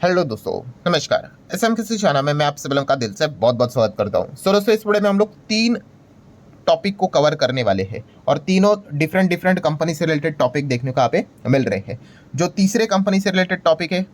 Hello दोस्तों, नमस्कार। SM किसी चैनल में मैं आप सभी लोगों का दिल से बहुत बहुत स्वागत करता हूं। सो दोस्तों, इस वीडियो में हम लोग तीन टॉपिक को कवर करने वाले हैं और तीनों डिफरेंट डिफरेंट कंपनी से रिलेटेड टॉपिक देखने को यहाँ पे मिल रहे हैं। जो तीसरे कंपनी से रिलेटेड टॉपिक है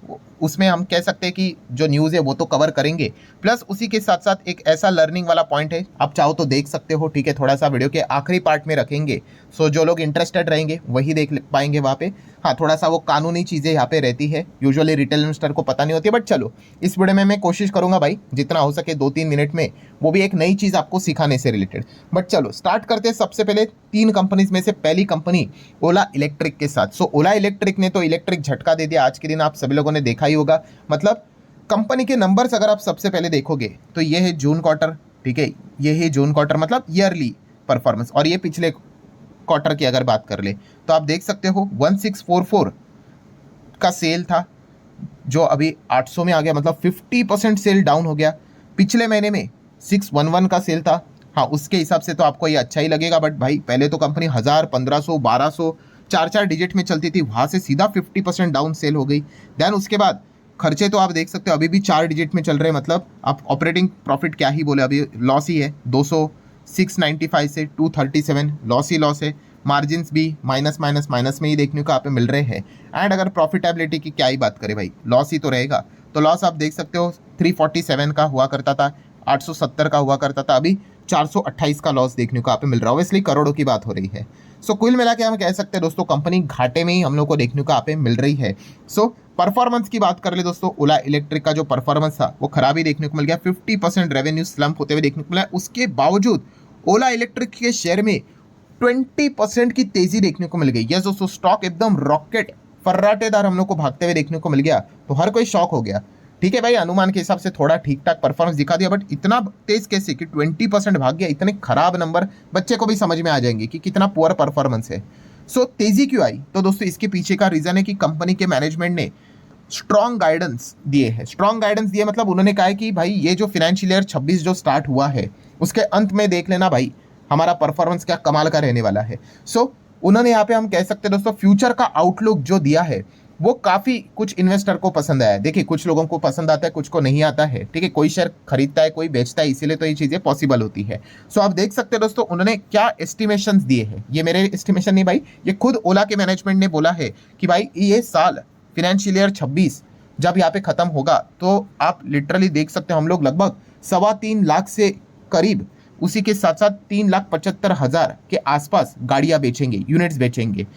उसमें हम कह सकते हैं कि जो न्यूज़ है वो तो कवर करेंगे, प्लस उसी के साथ साथ एक ऐसा लर्निंग वाला पॉइंट है, आप चाहो तो देख सकते हो, ठीक है। थोड़ा सा वीडियो के आखिरी पार्ट में रखेंगे, सो जो लोग इंटरेस्टेड रहेंगे वही देख पाएंगे वहाँ पे। हाँ, थोड़ा सा वो कानूनी चीज़ें यहाँ पे रहती है, यूजुअली रिटेल इन्वेस्टर को पता नहीं होती है, बट चलो इस वीडियो में मैं कोशिश करूंगा भाई जितना हो सके 2-3 मिनट में वो भी एक नई चीज़ आपको सिखाने से रिलेटेड। बट चलो स्टार्ट करते हैं। सबसे पहले तीन कंपनीज में से पहली कंपनी ओला इलेक्ट्रिक के साथ। सो ओला इलेक्ट्रिक ने तो इलेक्ट्रिक झटका दे दिया आज के दिन, आप सभी लोगों ने देखा ही होगा। मतलब कंपनी के नंबर्स अगर आप सबसे पहले देखोगे तो ये है जून क्वार्टर, ठीक है। ये है जून क्वार्टर मतलब ईयरली परफॉर्मेंस, और ये पिछले क्वार्टर की अगर बात कर ले तो आप देख सकते हो 1644 का सेल था जो अभी 800 में आ गया, मतलब 50% सेल डाउन हो गया। पिछले महीने में 611 का सेल था। हाँ, उसके हिसाब से तो आपको ये अच्छा ही लगेगा, बट भाई पहले तो कंपनी 1000, 1500, 1200 चार चार डिजिट में चलती थी, वहाँ से सीधा 50% डाउन सेल हो गई। देन उसके बाद खर्चे तो आप देख सकते हो अभी भी 4 डिजिट में चल रहे हैं, मतलब आप ऑपरेटिंग प्रॉफिट क्या ही बोले, अभी लॉस ही है। 200 695 से 237 लॉस ही लॉस है। मार्जिन भी माइनस माइनस माइनस में ही देखने को यहाँ पे मिल रहे हैं। एंड अगर प्रॉफिटेबिलिटी की क्या ही बात करें भाई, लॉस ही तो रहेगा। तो लॉस आप देख सकते हो 347 का हुआ करता था, 870 का हुआ करता था, अभी 428 का लॉस देखने को यहाँ पे मिल रहा है। ऑब्वियसली करोड़ों की बात हो रही है। सो कुल मिला के हम कह सकते हैं दोस्तों कंपनी घाटे में ही हम लोग को देखने को यहाँ पे मिल रही है। सो परफॉर्मेंस की बात कर ले दोस्तों, ओला इलेक्ट्रिक का जो परफॉर्मेंस था वो खराबी देखने को मिल गया। 50% रेवेन्यू स्लम्प होते हुए देखने को मिला। उसके बावजूद ओला इलेक्ट्रिक के शेयर में 20% की तेजी देखने को मिल गई। यस दोस्तों, स्टॉक एकदम रॉकेट फर्राटेदार हम लोग को भागते हुए देखने को मिल गया, तो हर कोई शॉक हो गया। ठीक है भाई, अनुमान के हिसाब से थोड़ा ठीक ठाक परफॉर्मेंस दिखा दिया, बट इतना तेज कैसे कि 20% भाग गया। इतने खराब नंबर बच्चे को भी समझ में आ जाएंगे कि कितना पुअर परफॉर्मेंस है। सो तेजी क्यों आई, तो दोस्तों इसके पीछे का रीजन है कि कंपनी के मैनेजमेंट ने स्ट्रॉन्ग गाइडेंस दिए हैं। स्ट्रॉन्ग गाइडेंस दिए मतलब उन्होंने कहा है कि भाई ये जो फाइनेंशियल ईयर 26 जो स्टार्ट हुआ है उसके अंत में देख लेना भाई हमारा परफॉर्मेंस क्या कमाल का रहने वाला है। सो उन्होंने यहाँ पे हम कह सकते हैं दोस्तों फ्यूचर का आउटलुक जो दिया है वो काफी कुछ इन्वेस्टर को पसंद आया है। देखिए, कुछ लोगों को पसंद आता है, कुछ को नहीं आता है, ठीक है। कोई शेयर खरीदता है, कोई बेचता है, इसीलिए तो ये चीजें पॉसिबल होती है। सो आप देख सकते हैं दोस्तों उन्होंने क्या एस्टिमेशन दिए हैं। ये मेरे एस्टिमेशन नहीं भाई, ये खुद ओला के मैनेजमेंट ने बोला है कि भाई ये साल फाइनेंशियल ईयर 26 जब यहाँ पे खत्म होगा तो आप लिटरली देख सकते हो हम लोग लगभग 3.25 लाख से करीब, उसी के साथ साथ 3,75,000 के आसपास गाड़ियां बेचेंगे, यूनिट्स बेचेंगे।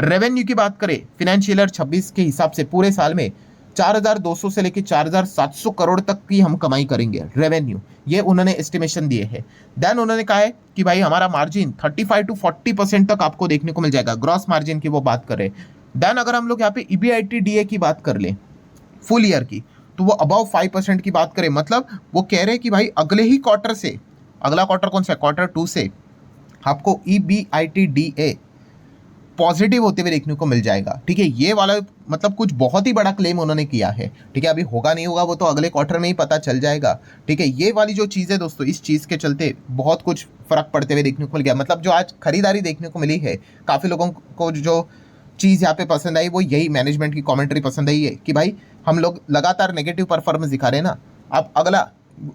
रेवेन्यू की बात करें फाइनेंशियल ईयर 26 के हिसाब से पूरे साल में 4,200 से लेकर 4,700 करोड़ तक की हम कमाई करेंगे रेवेन्यू, ये उन्होंने एस्टिमेशन दिए हैं। देन उन्होंने कहा है कि भाई हमारा मार्जिन 35 to 40% तक आपको देखने को मिल जाएगा, ग्रॉस मार्जिन की वो बात करें। देन अगर हम लोग यहाँ पे ईबीआईटीडीए की बात कर लें फुल ईयर की, तो वो अबाउ 5% की बात करें, मतलब वो कह रहे हैं कि भाई अगले ही क्वार्टर से, अगला क्वार्टर कौन सा है, Q2 से आपको ईबीआईटीडीए पॉजिटिव होते हुए देखने को मिल जाएगा। ठीक है, ये वाला मतलब कुछ बहुत ही बड़ा क्लेम उन्होंने किया है। ठीक है, अभी होगा नहीं होगा वो तो अगले क्वार्टर में ही पता चल जाएगा। ठीक है, ये वाली जो चीज़ है दोस्तों, इस चीज़ के चलते बहुत कुछ फर्क पड़ते हुए देखने को मिल गया। मतलब जो आज खरीदारी देखने को मिली है, काफ़ी लोगों को जो चीज़ यहाँ पे पसंद आई वो यही मैनेजमेंट की कमेंट्री पसंद आई है कि भाई हम लोग लगातार नेगेटिव परफॉर्मेंस दिखा रहे हैं ना। अब अगला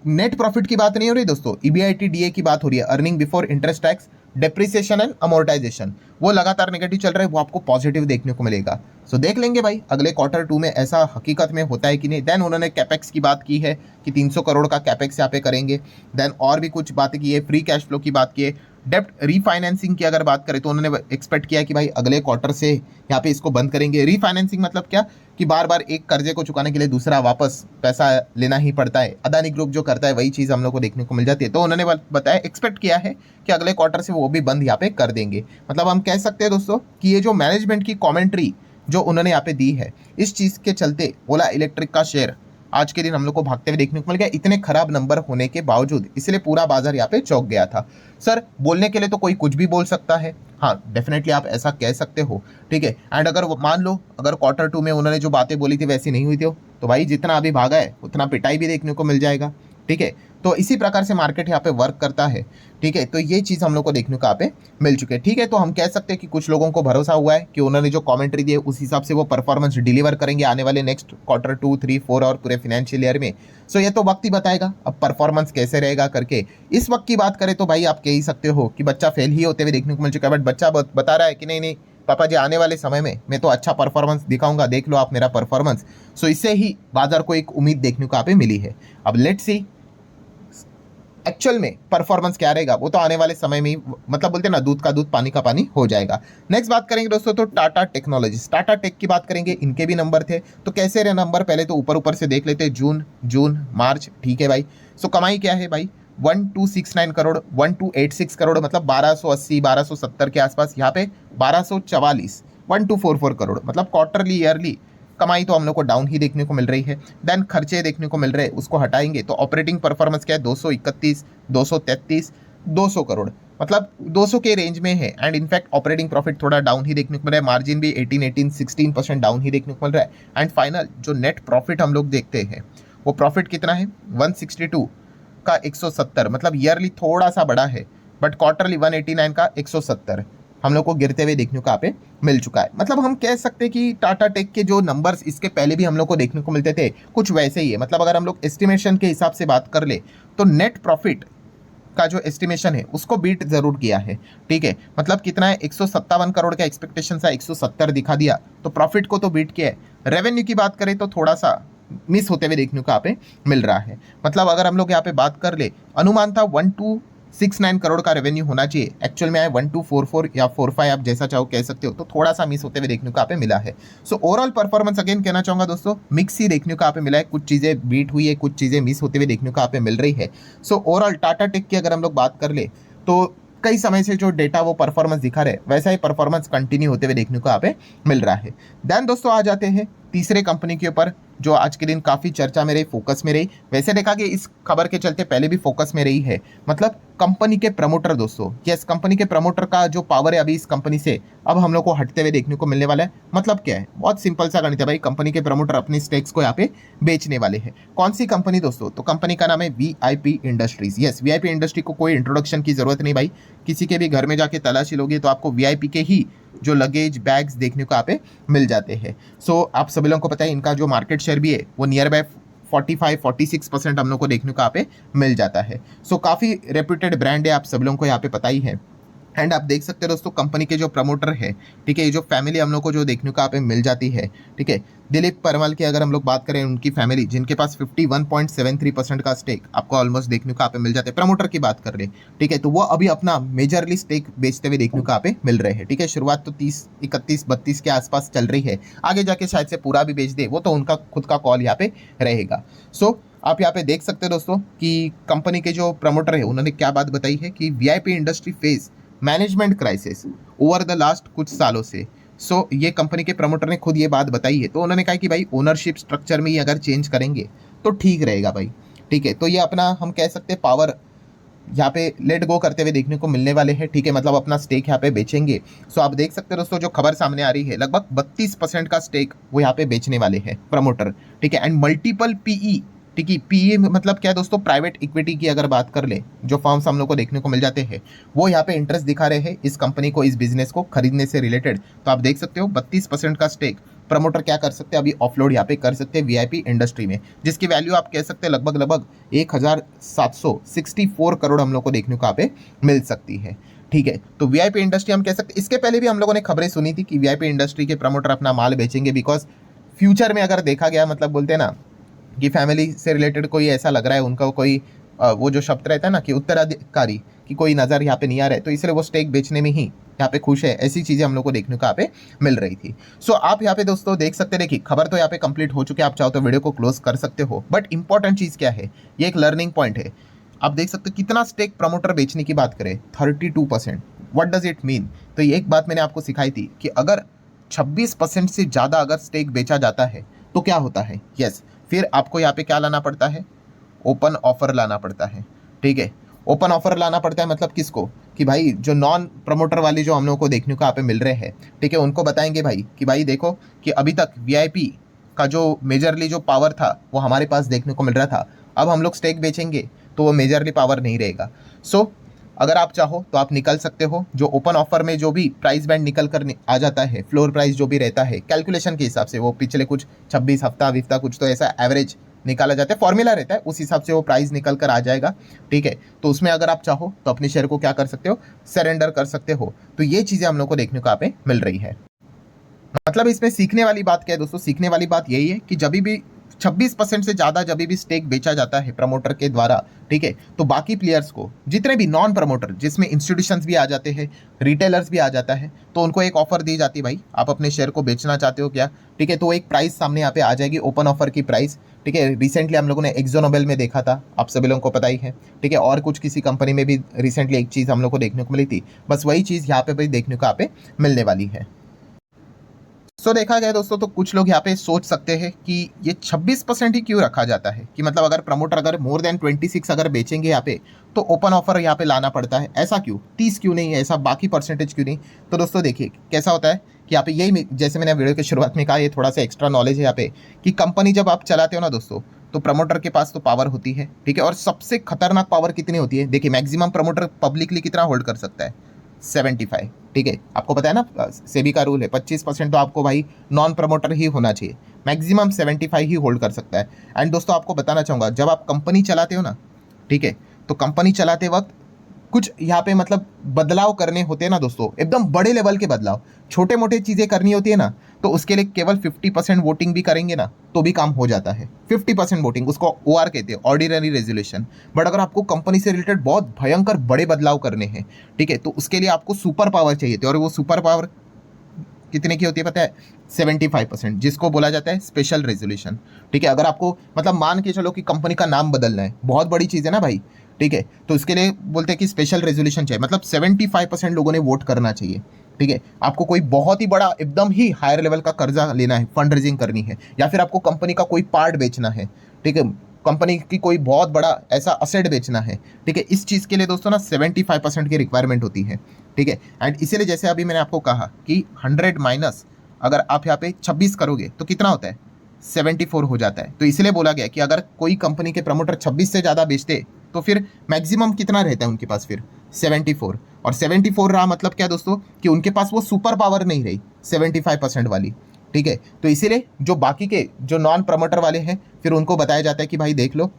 नेट प्रॉफिट की बात नहीं हो रही दोस्तों, ईबीआईटीडीए की बात हो रही है, earning before interest tax depreciation and amortisation, वो लगातार नेगेटिव चल रहा है, वो आपको पॉजिटिव देखने को मिलेगा। सो देख लेंगे भाई अगले Q2 में ऐसा हकीकत में होता है कि नहीं। देन उन्होंने कैपेक्स की बात की है कि 300 करोड़ का कैपेक्स यहाँ पे करेंगे। देन और भी कुछ बातें की है, फ्री कैश फ्लो की बात की है। डेप्ट रीफाइनेंसिंग की अगर बात करें तो उन्होंने एक्सपेक्ट किया कि भाई अगले क्वार्टर से यहाँ पे इसको बंद करेंगे। रीफाइनेंसिंग मतलब क्या कि बार बार एक कर्जे को चुकाने के लिए दूसरा वापस पैसा लेना ही पड़ता है। अदानी ग्रुप जो करता है वही चीज़ हम लोग को देखने को मिल जाती है। तो उन्होंने बताया, एक्सपेक्ट किया है कि अगले क्वार्टर से वो भी बंद यहाँ पे कर देंगे। मतलब हम कह सकते हैं दोस्तों कि ये जो मैनेजमेंट की कॉमेंट्री जो उन्होंने यहाँ पे दी है, इस चीज़ के चलते ओला इलेक्ट्रिक का शेयर आज के दिन हम लोग को भागते हुए देखने को मिल गया, इतने खराब नंबर होने के बावजूद। इसलिए पूरा बाजार यहाँ पे चौंक गया था। सर, बोलने के लिए तो कोई कुछ भी बोल सकता है, हाँ डेफिनेटली आप ऐसा कह सकते हो, ठीक है। एंड अगर मान लो अगर Q2 में उन्होंने जो बातें बोली थी वैसी नहीं हुई थी तो भाई जितना अभी भागा है उतना पिटाई भी देखने को मिल जाएगा। ठीक है। तो इसी प्रकार से मार्केट यहाँ पे वर्क करता है, ठीक है। तो ये चीज़ हम लोग को देखने को यहाँ पे मिल चुके हैं, ठीक है। तो हम कह सकते हैं कि कुछ लोगों को भरोसा हुआ है कि उन्होंने जो कमेंट्री दी है उस हिसाब से वो परफॉर्मेंस डिलीवर करेंगे आने वाले नेक्स्ट क्वार्टर 2, 3, 4 और पूरे फाइनेंशियल ईयर में। सो ये तो वक्त ही बताएगा अब परफॉर्मेंस कैसे रहेगा करके। इस वक्त की बात करें तो भाई आप कह ही सकते हो कि बच्चा फेल ही होते हुए देखने को मिल चुका है, बट बच्चा बता रहा है कि नहीं नहीं पापा जी, आने वाले समय में मैं तो अच्छा परफॉर्मेंस दिखाऊंगा, देख लो आप मेरा परफॉर्मेंस। सो इससे ही बाजार को एक उम्मीद देखने को यहाँ पे मिली है। अब लेट्स सी एक्चुअल में परफॉर्मेंस क्या रहेगा, वो तो आने वाले समय में मतलब बोलते हैं ना, दूध का दूध पानी का पानी हो जाएगा। नेक्स्ट बात करेंगे दोस्तों तो टाटा टेक्नोलॉजीज, टाटा टेक की बात करेंगे। इनके भी नंबर थे, तो कैसे रहे नंबर, पहले तो ऊपर ऊपर से देख लेते हैं। जून मार्च, ठीक है भाई। सो कमाई क्या है भाई, 1269 करोड़, 1286 करोड़, मतलब 1280 1270 के आसपास। यहाँ पे 1244, 1244 करोड़, मतलब क्वार्टरली ईयरली कमाई तो हम लोग को डाउन ही देखने को मिल रही है। देन खर्चे देखने को मिल रहे हैं, उसको हटाएंगे तो ऑपरेटिंग परफॉर्मेंस क्या है, 231, 233, 200 करोड़, मतलब 200 के रेंज में है। एंड इनफैक्ट ऑपरेटिंग प्रॉफिट थोड़ा डाउन ही देखने को मिल रहा है, मार्जिन भी 16% डाउन ही देखने को मिल रहा है। एंड फाइनल जो नेट प्रॉफिट हम लोग देखते हैं, वो प्रॉफिट कितना है, 162 का 170, मतलब ईयरली थोड़ा सा बड़ा है, बट क्वार्टरली 189 का 170 हम लोग को गिरते हुए देखने को यहाँ पे मिल चुका है। मतलब हम कह सकते हैं कि टाटा टेक के जो नंबर्स इसके पहले भी हम लोग को देखने को मिलते थे, कुछ वैसे ही है। मतलब अगर हम लोग एस्टिमेशन के हिसाब से बात कर ले तो नेट प्रॉफिट का जो एस्टिमेशन है उसको बीट जरूर किया है, ठीक है। मतलब कितना है, 157 करोड़ का एक्सपेक्टेशन था, 170 दिखा दिया, तो प्रॉफिट को तो बीट किया है। रेवेन्यू की बात करें तो थोड़ा सा मिस होते हुए देखने को यहाँ पे मिल रहा है। मतलब अगर हम लोग यहाँ पे बात कर ले, अनुमान था 1269 करोड़ का रेवेन्यू होना चाहिए, एक्चुअल में आया 1244 या 45, आप जैसा चाहो कह सकते हो, तो थोड़ा सा मिस होते हुए देखने को यहाँ पे मिला है। सो ओवरऑल परफॉर्मेंस अगेन कहना चाहूंगा दोस्तों, मिक्स ही देखने को यहाँ पे मिला है, कुछ चीजें बीट हुई है, कुछ चीजें मिस होते हुए देखने को यहाँ पे मिल रही है। सो ओवरऑल टाटा टेक की अगर हम लोग बात कर ले तो कई समय से जो डेटा वो परफॉर्मेंस दिखा रहे, वैसा ही परफॉर्मेंस कंटिन्यू होते हुए देखने को यहाँ पे मिल रहा है। देन दोस्तों आ जाते हैं तीसरे कंपनी के ऊपर, जो आज के दिन काफ़ी चर्चा में रही, फोकस में रही। वैसे देखा कि इस खबर के चलते पहले भी फोकस में रही है, मतलब कंपनी के प्रमोटर दोस्तों। यस, कंपनी के प्रमोटर का जो पावर है अभी इस कंपनी से अब हम लोग को हटते हुए देखने को मिलने वाला है। मतलब क्या है, बहुत सिंपल सा गणित है भाई, कंपनी के प्रमोटर अपने स्टेक्स को यहाँ पे बेचने वाले हैं। कौन सी कंपनी दोस्तों, तो कंपनी का नाम है VIP industries. Yes, VIP industry को कोई इंट्रोडक्शन की जरूरत नहीं भाई, किसी के भी घर में जाके तलाशी लोगे तो आपको वीआईपी के ही जो लगेज बैग्स देखने को यहाँ पे मिल जाते हैं। सो आप सभी लोगों को पता है इनका जो मार्केट शेयर भी है वो नियर बाय 45-46% हम लोग को देखने को यहाँ पे मिल जाता है। सो काफ़ी रेप्यूटेड ब्रांड है, आप सभी लोगों को यहाँ पे पता ही है। एंड आप देख सकते हो दोस्तों कंपनी के जो प्रमोटर है, ठीक है, ये जो फैमिली हम लोग को जो देखने को यहाँ पे मिल जाती है, ठीक है, दिलीप परमाल की अगर हम लोग बात करें, उनकी फैमिली जिनके पास 51.73% का स्टेक आपको ऑलमोस्ट देखने को यहाँ पे मिल जाते हैं। प्रमोटर की बात कर ले, ठीक है, तो वो अभी अपना मेजरली स्टेक बेचते हुए देखने को यहाँ पे मिल रहे हैं, ठीक है। शुरुआत तो 30, 31, 32 के आसपास चल रही है, आगे जाके शायद से पूरा भी बेच दे, वो तो उनका खुद का कॉल यहाँ पे रहेगा। सो आप यहाँ पे देख सकते हो दोस्तों कि कंपनी के जो प्रमोटर है उन्होंने क्या बात बताई है कि VIP industry face management crisis over the last कुछ सालों से। सो ये कंपनी के प्रमोटर ने खुद ये बात बताई है, तो उन्होंने कहा कि भाई ओनरशिप स्ट्रक्चर में ही अगर चेंज करेंगे तो ठीक रहेगा भाई, ठीक है। तो ये अपना हम कह सकते हैं पावर यहाँ पे लेट गो करते हुए देखने को मिलने वाले हैं, ठीक है, मतलब अपना स्टेक यहाँ पे बेचेंगे। सो आप देख सकते हो दोस्तों जो खबर सामने आ रही है, लगभग 32% का स्टेक वो यहाँ पे बेचने वाले हैं प्रमोटर, ठीक है। एंड मल्टीपल पीई, ठीक है, पीई मतलब क्या है दोस्तों, प्राइवेट इक्विटी की अगर बात कर ले, जो फर्म्स हम लोग को देखने को मिल जाते हैं वो यहाँ पे इंटरेस्ट दिखा रहे हैं इस कंपनी को, इस बिजनेस को खरीदने से रिलेटेड। तो आप देख सकते हो 32% का स्टेक प्रमोटर क्या कर सकते हैं, अभी ऑफलोड यहाँ पे कर सकते हैं वीआईपी इंडस्ट्री में, जिसकी वैल्यू आप कह सकते हैं लगभग 1764 करोड़ हम लोग को देखने को यहाँ पे मिल सकती है, ठीक है। तो वीआईपी इंडस्ट्री हम कह सकते हैं, इसके पहले भी हम लोगों ने खबरें सुनी थी कि वीआईपी इंडस्ट्री के प्रमोटर अपना माल बेचेंगे, बिकॉज फ्यूचर में अगर देखा गया, मतलब बोलते हैं ना कि फैमिली से रिलेटेड कोई ऐसा लग रहा है उनका कोई वो जो शब्द रहता है ना कि उत्तराधिकारी की कोई नज़र यहाँ पे नहीं आ रहा है, तो इसलिए वो स्टेक बेचने में ही यहाँ पे खुश है। ऐसी चीज़ें हम लोग को देखने को यहाँ पे मिल रही थी। सो आप यहाँ पे दोस्तों देख सकते हैं, देखिए खबर तो यहाँ पे कंप्लीट हो चुकी है, आप चाहो तो वीडियो को क्लोज कर सकते हो, बट इंपॉर्टेंट चीज़ क्या है, ये एक लर्निंग पॉइंट है। आप देख सकते हो कितना स्टेक प्रमोटर बेचने की बात करें, 32%। व्हाट डज इट मीन, तो ये एक बात मैंने आपको सिखाई थी कि अगर 26% से ज़्यादा अगर स्टेक बेचा जाता है तो क्या होता है। यस, फिर आपको यहाँ पे क्या लाना पड़ता है, ओपन ऑफर लाना पड़ता है, ठीक है। ओपन ऑफर लाना पड़ता है मतलब किसको, कि भाई जो नॉन प्रमोटर वाले जो हम लोगों को देखने को यहाँ पे मिल रहे हैं, ठीक है, उनको बताएंगे भाई कि भाई देखो कि अभी तक वीआईपी का जो मेजरली जो पावर था वो हमारे पास देखने को मिल रहा था, अब हम लोग स्टेक बेचेंगे तो वो मेजरली पावर नहीं रहेगा। सो अगर आप चाहो तो आप निकल सकते हो। जो ओपन ऑफर में जो भी प्राइस बैंड निकल कर आ जाता है, फ्लोर प्राइस जो भी रहता है कैलकुलेशन के हिसाब से, वो पिछले कुछ 26 हफ्ता विफ्ता कुछ तो ऐसा एवरेज निकाला जाता है, फॉर्मूला रहता है, उस हिसाब से वो प्राइस निकल कर आ जाएगा। ठीक है, तो उसमें अगर आप चाहो तो अपने शेयर को क्या कर सकते हो, सरेंडर कर सकते हो। तो ये चीज़ें हम लोग को देखने को यहाँ पे मिल रही है। मतलब इसमें सीखने वाली बात क्या है दोस्तों, सीखने वाली बात यही है कि जब भी 26% से ज़्यादा जब भी स्टेक बेचा जाता है प्रमोटर के द्वारा, ठीक है, तो बाकी प्लेयर्स को, जितने भी नॉन प्रमोटर, जिसमें इंस्टीट्यूशंस भी आ जाते हैं, रिटेलर्स भी आ जाता है, तो उनको एक ऑफर दी जाती है, भाई आप अपने शेयर को बेचना चाहते हो क्या, ठीक है, तो एक प्राइस सामने यहाँ पे आ जाएगी, ओपन ऑफर की प्राइस। ठीक है, रिसेंटली हम लोगों ने एक्सोनोबेल में देखा था, आप सभी लोगों को पता ही है। ठीक है, और कुछ किसी कंपनी में भी रिसेंटली एक चीज़ हम लोग को देखने को मिली थी, बस वही चीज़ यहाँ पे भी देखने को यहाँ पे मिलने वाली है। देखा गया दोस्तों, तो कुछ लोग यहाँ पे सोच सकते हैं कि ये 26% ही क्यों रखा जाता है, कि मतलब अगर प्रमोटर अगर मोर देन 26 अगर बेचेंगे यहाँ पे तो ओपन ऑफर यहाँ पे लाना पड़ता है, ऐसा क्यों, 30 क्यों नहीं है, ऐसा बाकी परसेंटेज क्यों नहीं। तो दोस्तों देखिए कैसा होता है कि यहाँ पे यही, जैसे मैंने वीडियो की शुरुआत में कहा, ये थोड़ा सा एक्स्ट्रा नॉलेज है यहाँ पे, कि कंपनी जब आप चलाते हो ना दोस्तों, तो प्रमोटर के पास तो पावर होती है, ठीक है, और सबसे खतरनाक पावर कितनी होती है, देखिए मैक्सिमम प्रमोटर पब्लिकली कितना होल्ड कर सकता है, 75। ठीक है, आपको पता है ना, सेबी का रूल है 25% तो आपको भाई नॉन प्रमोटर ही होना चाहिए, मैक्सिमम 75 ही होल्ड कर सकता है। एंड दोस्तों आपको बताना चाहूँगा, जब आप कंपनी चलाते हो ना, ठीक है, तो कंपनी चलाते वक्त कुछ यहाँ पे मतलब बदलाव करने होते हैं ना दोस्तों, एकदम बड़े लेवल के बदलाव, छोटे मोटे चीज़ें करनी होती है ना, तो उसके लिए केवल 50% वोटिंग भी करेंगे ना तो भी काम हो जाता है। 50% वोटिंग, उसको OR कहते हैं, ऑर्डिनरी रेजोल्यूशन। बट अगर आपको कंपनी से रिलेटेड बहुत भयंकर बड़े बदलाव करने हैं, ठीक है, तो उसके लिए आपको सुपर पावर चाहिए थी, और वो सुपर पावर कितने की होती है पता है, 75%, जिसको बोला जाता है स्पेशल रेजोल्यूशन। ठीक है, अगर आपको मतलब मान के चलो कि कंपनी का नाम बदलना है, बहुत बड़ी चीज़ है ना भाई, ठीक है, तो इसके लिए बोलते हैं कि स्पेशल रेजोल्यूशन चाहिए, मतलब 75% लोगों ने वोट करना चाहिए। ठीक है, आपको कोई बहुत ही बड़ा एकदम ही हायर लेवल का कर्जा लेना है, फंड रेजिंग करनी है, या फिर आपको कंपनी का कोई पार्ट बेचना है, ठीक है, कंपनी की कोई बहुत बड़ा ऐसा असेट बेचना है, ठीक है, इस चीज़ के लिए दोस्तों ना 75% की रिक्वायरमेंट होती है। ठीक है, एंड इसीलिए जैसे अभी मैंने आपको कहा कि 100 माइनस अगर आप यहाँ पे 26 करोगे तो कितना होता है, 74 हो जाता है। तो इसलिए बोला गया कि अगर कोई कंपनी के प्रमोटर 26 से ज़्यादा बेचते तो फिर मैक्सिमम कितना रहता है उनके पास, फिर 74। और 74 रहा मतलब क्या दोस्तों, कि उनके पास वो सुपर पावर नहीं रही 75% वाली। ठीक है, तो इसीलिए जो बाकी के जो नॉन प्रमोटर वाले हैं, फिर उनको बताया जाता है कि भाई देख लो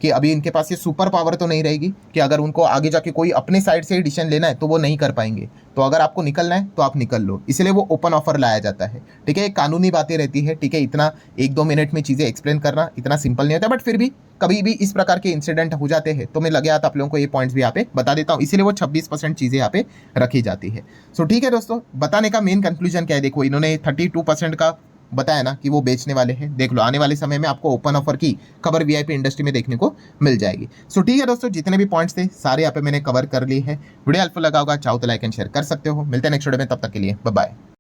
कि अभी इनके पास ये सुपर पावर तो नहीं रहेगी कि अगर उनको आगे जाके कोई अपने साइड से ही डिसीजन लेना है तो वो नहीं कर पाएंगे, तो अगर आपको निकलना है तो आप निकल लो, इसलिए वो ओपन ऑफर लाया जाता है। ठीक है, कानूनी बातें रहती है, ठीक है, इतना 1-2 मिनट में चीज़ें एक्सप्लेन करना इतना सिंपल नहीं होता, बट फिर भी कभी भी इस प्रकार के इंसिडेंट हो जाते हैं, तो मैं लगे हाथ आप लोगों को ये पॉइंट्स भी यहाँ पे बता देता हूँ, इसीलिए वो 26% चीज़ें यहाँ पे रखी जाती है। सो ठीक है दोस्तों, बताने का मेन कंक्लूजन क्या है, देखो इन्होंने 32% का बताया ना कि वो बेचने वाले हैं, देख लो आने वाले समय में आपको ओपन ऑफर की खबर VIP इंडस्ट्री में देखने को मिल जाएगी। सो ठीक है दोस्तों, जितने भी पॉइंट्स थे सारे यहाँ पे मैंने कवर कर लिए हैं। वीडियो हेल्पफुल लगा होगा, चाहो तो लाइक एंड शेयर कर सकते हो। मिलते हैं नेक्स्ट वीडियो में, तब तक के लिए बाय बाय।